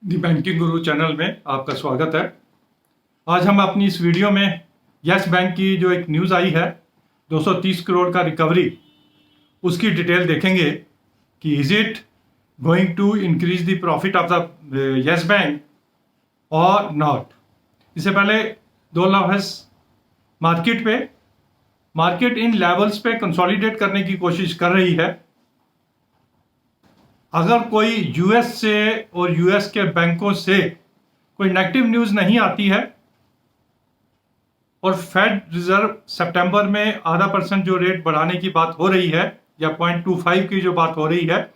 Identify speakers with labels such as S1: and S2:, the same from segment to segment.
S1: दी banking गुरु channel में आपका स्वागत है। आज हम अपनी इस वीडियो में यस बैंक की जो एक न्यूज़ आई है 230 करोड़ का रिकवरी, उसकी डिटेल देखेंगे कि is it going to increase the profit of the Yes Bank और नॉट। इससे पहले दो लफ्ज़ मार्केट इन लेवल्स पे कंसोलिडेट करने की कोशिश कर रही है। अगर कोई यूएस से और यूएस के बैंकों से कोई नेगेटिव न्यूज़ नहीं आती है और फेड रिजर्व सितंबर में 0.5% जो रेट बढ़ाने की बात हो रही है या 0.25 की जो बात हो रही है,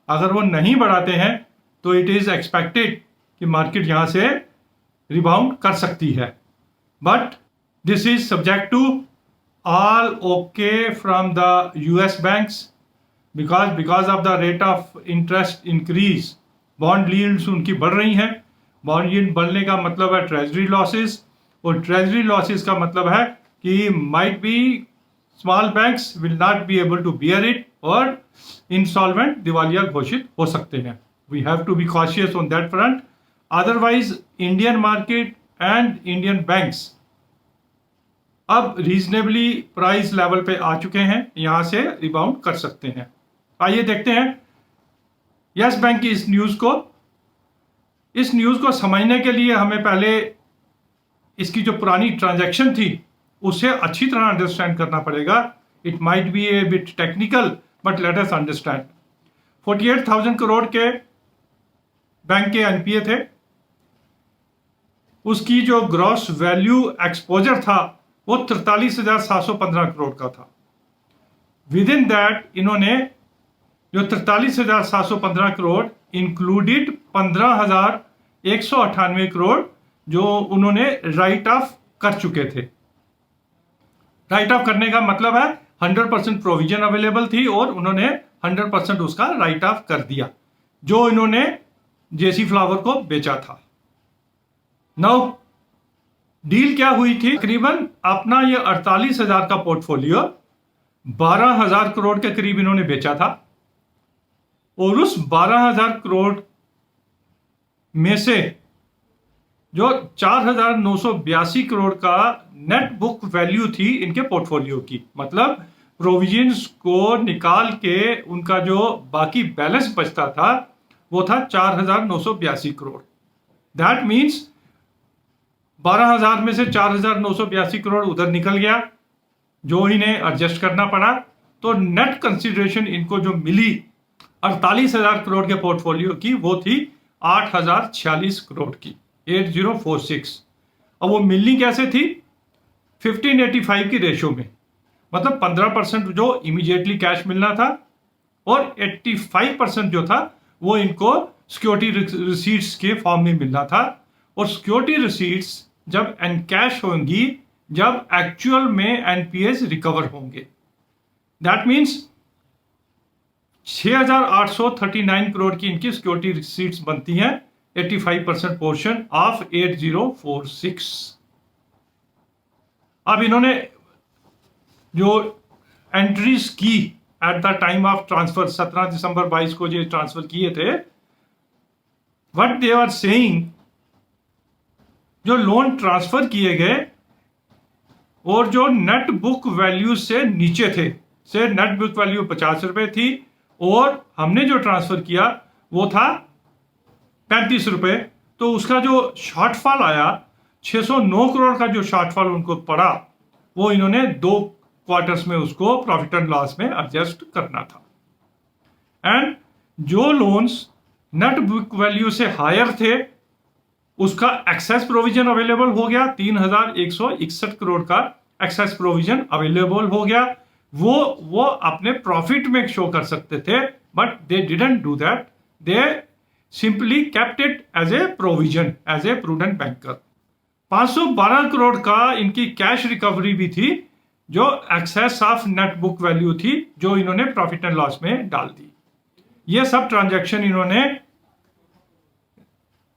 S1: अगर वो नहीं बढ़ाते हैं तो इट इज़ एक्सपेक्टेड कि मार्केट यहाँ से रिबाउंड कर सकती है। But this is subject to all okay from the US banks because of the rate of interest increase, bond yields उनकी बढ़ रही हैं। बॉन्ड यील्ड बढ़ने का मतलब है ट्रेजरी लॉसेस, और ट्रेजरी लॉसेस का मतलब है कि might be small banks will not be able to bear it और इंसॉल्वेंट, दिवालिया घोषित हो सकते हैं। We have to be cautious on that front. Otherwise Indian market and Indian banks अब रीजनेबली प्राइस लेवल पे आ चुके हैं, यहां से रिबाउंड कर सकते हैं। आइए देखते हैं यस बैंक की इस न्यूज़ को समझने के लिए हमें पहले इसकी जो पुरानी ट्रांजैक्शन थी उसे अच्छी तरह अंडरस्टैंड करना पड़ेगा। It might be A bit technical but let us understand. 48,000 crore के बैंक के एनपीए थे। उसकी जो ग्रॉस वैल्यू एक्सपोजर था वो 43,715 करोड़ का था। विद इन दैट इन्होंने जो 43,715 करोड़ इंक्लूडेड 15,198 करोड़ जो उन्होंने राइट ऑफ कर चुके थे। राइट ऑफ करने का मतलब है 100% प्रोविजन अवेलेबल थी और उन्होंने 100% उसका राइट ऑफ कर दिया जो इन्होंने जेसी फ्लावर को बेचा था। नाउ डील क्या हुई थी? तकरीबन अपना ये 48,000 का पोर्टफोलियो 12,000 करोड़ के करीब इन्होंने बेचा था, और उस 12,000 करोड़ में से जो 4,982 करोड़ का नेट बुक वैल्यू थी इनके पोर्टफोलियो की, मतलब प्रोविजंस को निकाल के उनका जो बाकी बैलेंस बचता था वो था 4,982 करोड़। दैट मीन्स 12,000 में से 4,982 करोड़ उधर निकल गया जो इन्हें एडजस्ट करना पड़ा। तो नेट कंसिडरेशन इनको जो मिली 48,000 करोड़ के पोर्टफोलियो की वो थी 8,046 करोड़ की, 8046। अब वो मिलनी कैसे थी? 1585 की रेशो में, मतलब 15% जो इमीडिएटली कैश मिलना था और 85% जो था वो इनको सिक्योरिटी रिसीट्स के फॉर्म में मिलना था। और सिक्योरिटी रिसीट्स जब एनकैश होंगी जब एक्चुअल में एनपीएस रिकवर होंगे। दैट मीन्स 6,839 करोड़ की इनकी सिक्योरिटी रिसीट्स बनती हैं, 85% पोर्शन ऑफ 8046। अब इन्होंने जो एंट्रीज की at the time of transfer 17 दिसंबर 22 को जो ट्रांसफर किए थे, व्हाट दे आर सेइंग, जो लोन ट्रांसफर किए गए और जो नेट बुक वैल्यू से नीचे थे, से नेट बुक वैल्यू 50 रुपए थी और हमने जो ट्रांसफर किया वो था 35 रुपए, तो उसका जो शॉर्टफॉल आया 609 करोड़ का जो शॉर्टफॉल उनको पड़ा वो इन्होंने 2 क्वार्टर्स में उसको प्रॉफिट एंड लॉस में एडजस्ट करना था। एंड जो लोन्स नेट बुक वैल्यू से हायर थे उसका एक्सेस प्रोविजन अवेलेबल हो गया, 3,161 करोड़ का एक्सेस प्रोविजन अवेलेबल हो गया। वो अपने प्रॉफिट में शो कर सकते थे, but they didn't do that, they simply kept it as a provision, as a prudent banker. 512 crore का इनकी कैश रिकवरी भी थी जो excess of net book value थी जो इन्होंने प्रॉफिट एंड लॉस में डाल दी। ये सब ट्रांजैक्शन इन्होंने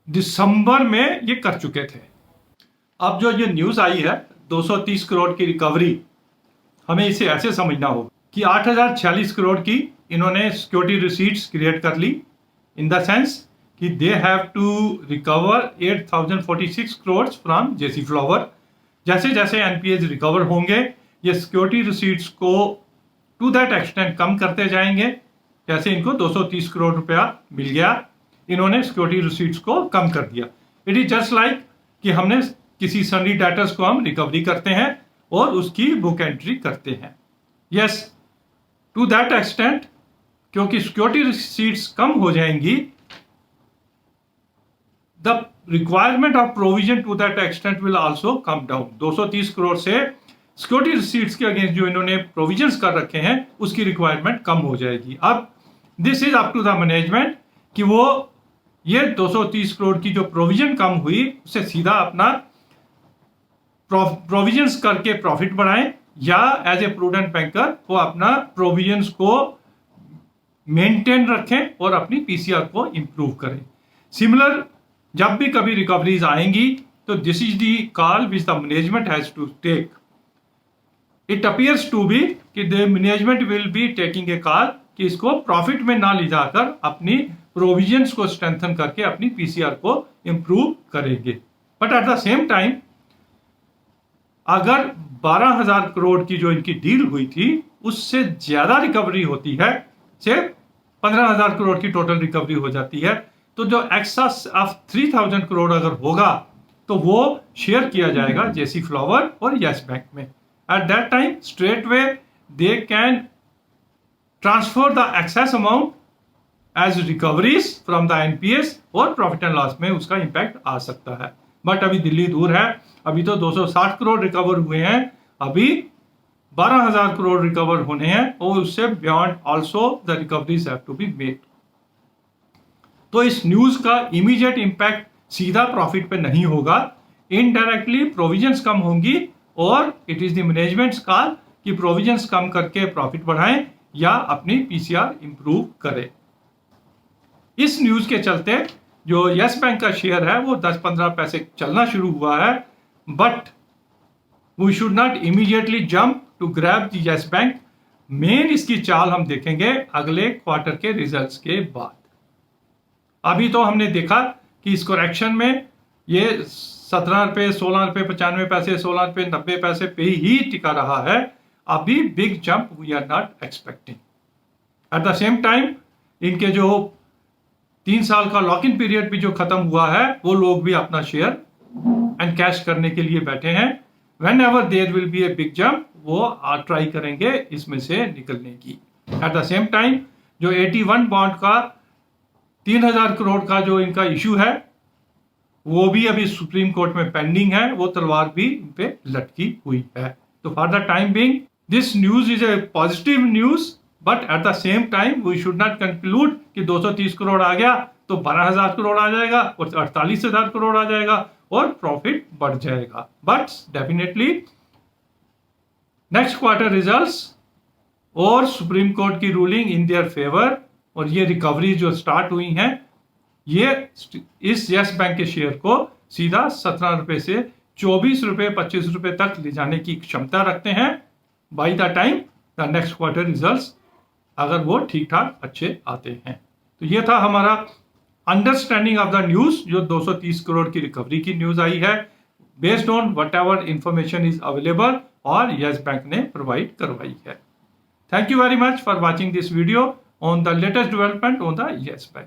S1: दिसंबर में ये कर चुके थे। अब जो ये न्यूज़ आई है 230 करोड़ की रिकवरी, हमें इसे ऐसे समझना होगा कि 8,046 करोड़ की इन्होंने सिक्योरिटी रिसीट्स क्रिएट कर ली, इन द सेंस कि they have to recover 8,046 crore from JC flower. जैसे जैसे एनपीएज रिकवर होंगे ये सिक्योरिटी रिसीट्स को टू दैट एक्सटेंट कम करते जाएंगे। जैसे इनको 230 करोड़ रुपया मिल गया, इन्होंने सिक्योरिटी रिसीट्स को कम कर दिया। इट इज जस्ट लाइक कि हमने किसी सन्नी डेटर्स को हम रिकवरी करते हैं और उसकी बुक एंट्री करते हैं। यस, टू दैट एक्सटेंट, क्योंकि सिक्योरिटी रिसीट्स कम हो जाएंगी, the requirement of provision to that extent will also come down. 230 crore से सिक्योरिटी रिसीट्स के अगेंस्ट जो इन्होंने प्रोविजंस कर रखे हैं उसकी रिक्वायरमेंट कम हो जाएगी। अब this is up to the management कि वो ये 230 करोड़ की जो प्रोविजन कम हुई उसे सीधा अपना प्रोविजंस करके प्रॉफिट बढ़ाएं, या एज ए प्रूडेंट बैंकर वो अपना प्रोविजंस को मेंटेन रखें और अपनी पीसीआर को इंप्रूव करें। सिमिलर जब भी कभी रिकवरीज आएंगी तो this is the call which the management has to take. It appears to be कि the management will be taking a call कि इसको प्रॉफिट में ना ले जाकर अपनी प्रोविजंस को स्ट्रेंथन करके अपनी पीसीआर को इंप्रूव करेंगे। But at the same time अगर 12,000 करोड़ की जो इनकी डील हुई थी उससे ज्यादा रिकवरी होती है, से 15,000 करोड़ की टोटल रिकवरी हो जाती है, तो जो एक्सेस ऑफ 3,000 करोड़ अगर होगा तो वो शेयर किया जाएगा जेसी फ्लावर और यस बैंक में। At that time straight way they can transfer the excess amount as recoveries from the NPAs और प्रॉफिट एंड लॉस में उसका इंपैक्ट आ सकता है। बट अभी दिल्ली दूर है, अभी तो 260 करोड़ रिकवर हुए हैं, अभी 12,000 करोड़ रिकवर होने हैं और उससे beyond also the recoveries have to be made. तो इस न्यूज का इमीडिएट इंपैक्ट सीधा प्रॉफिट पे नहीं होगा, इनडायरेक्टली प्रोविजंस कम होंगी और it is the managements call कि प्रोविजंस कम करके प्रॉफिट बढ़ाएं या अपनी पीसीआर इंप्रूव करें। इस न्यूज के चलते जो यस बैंक का शेयर है वो 10-15 पैसे चलना शुरू हुआ है, but we should not immediately jump to grab the Yes Bank. मेन इसकी चाल हम देखेंगे अगले क्वार्टर के रिजल्ट्स के बाद। अभी तो हमने देखा कि इस करेक्शन में ये 17 रुपये, 16 रुपये 95 पैसे, 16 रुपये 90 पैसे पे ही टिका रहा है। अभी big jump we are not expecting. At the same time इनके जो 3 साल का लॉक इन पीरियड भी जो खत्म हुआ है वो लोग भी अपना शेयर एंड कैश करने के लिए बैठे हैं। Whenever there will be a big jump वो ट्राई करेंगे इसमें से निकलने की। एट द सेम टाइम जो 81 बॉन्ड का 3,000 करोड़ का जो इनका इशू है वो भी अभी सुप्रीम कोर्ट में पेंडिंग है, वो तलवार भी इन पे लटकी हुई है। तो for the time being this news is a positive news, but at the same time we should not conclude कि 230 करोड़ आ गया तो 12,000 करोड़ आ जाएगा और 48,000 करोड़ आ जाएगा और प्रॉफिट बढ़ जाएगा। But definitely next quarter results और सुप्रीम कोर्ट की रूलिंग इन देयर फेवर और ये रिकवरी जो स्टार्ट हुई हैं ये इस यस बैंक के शेयर को सीधा 17 रुपए से 24 रुपए 25 रुपए तक ले जाने की क्षमता रखते हैं by the time the next quarter results, अगर वो ठीक ठाक अच्छे आते हैं। तो ये था हमारा अंडरस्टैंडिंग ऑफ द न्यूज जो 230 करोड़ की रिकवरी की न्यूज आई है based on what ever information is available और यस बैंक ने प्रोवाइड करवाई है। Thank you very much for watching this video on the latest development on the Yes Bank.